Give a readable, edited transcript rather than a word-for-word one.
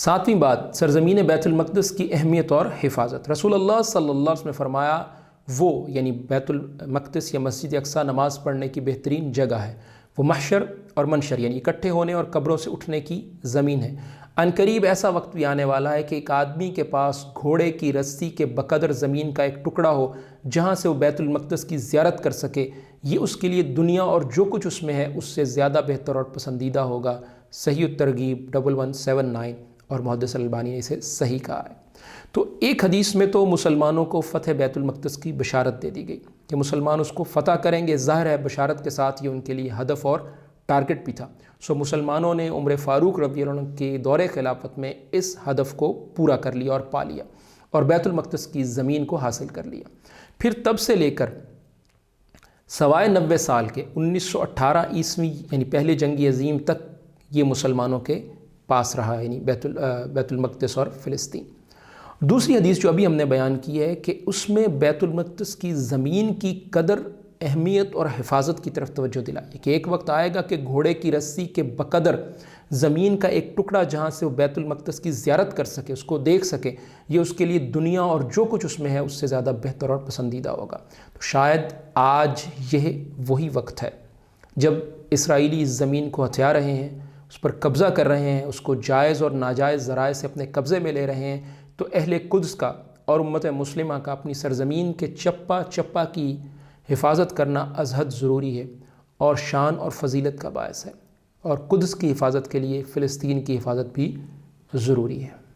7ویں بات، سرزمین بیت المقدس کی اہمیت اور حفاظت۔ رسول اللہ صلی اللہ علیہ وسلم نے فرمایا وہ یعنی بیت المقدس یا مسجد اقصیٰ نماز پڑھنے کی بہترین جگہ ہے، وہ محشر اور منشر یعنی اکٹھے ہونے اور قبروں سے اٹھنے کی زمین ہے۔ عنقریب ایسا وقت بھی آنے والا ہے کہ ایک آدمی کے پاس گھوڑے کی رسی کے بقدر زمین کا ایک ٹکڑا ہو جہاں سے وہ بیت المقدس کی زیارت کر سکے، یہ اس کے لیے دنیا اور جو کچھ اس میں ہے اس سے زیادہ بہتر اور پسندیدہ ہوگا۔ صحیح الترغیب 1179 اور محدث البانی نے اسے صحیح کہا ہے۔ تو ایک حدیث میں تو مسلمانوں کو فتح بیت المقدس کی بشارت دے دی گئی کہ مسلمان اس کو فتح کریں گے، ظاہر ہے بشارت کے ساتھ یہ ان کے لیے ہدف اور ٹارگٹ بھی تھا۔ مسلمانوں نے عمر فاروق رضی اللہ عنہ کے دور خلافت میں اس ہدف کو پورا کر لیا اور پا لیا اور بیت المقدس کی زمین کو حاصل کر لیا۔ پھر تب سے لے کر سوائے 90 سال کے 1918 عیسوی یعنی پہلے جنگ عظیم تک یہ مسلمانوں کے پاس رہا، یعنی بیت المقدس اور فلسطین۔ دوسری حدیث جو ابھی ہم نے بیان کی ہے کہ اس میں بیت المقدس کی زمین کی قدر، اہمیت اور حفاظت کی طرف توجہ دلائی کہ ایک وقت آئے گا کہ گھوڑے کی رسی کے بقدر زمین کا ایک ٹکڑا جہاں سے وہ بیت المقدس کی زیارت کر سکے، اس کو دیکھ سکے، یہ اس کے لیے دنیا اور جو کچھ اس میں ہے اس سے زیادہ بہتر اور پسندیدہ ہوگا۔ تو شاید آج یہ وہی وقت ہے جب اسرائیلی اس زمین کو ہتھیا رہے ہیں، اس پر قبضہ کر رہے ہیں، اس کو جائز اور ناجائز ذرائع سے اپنے قبضے میں لے رہے ہیں۔ تو اہل قدس کا اور امت مسلمہ کا اپنی سرزمین کے چپا چپا کی حفاظت کرنا از حد ضروری ہے اور شان اور فضیلت کا باعث ہے، اور قدس کی حفاظت کے لیے فلسطین کی حفاظت بھی ضروری ہے۔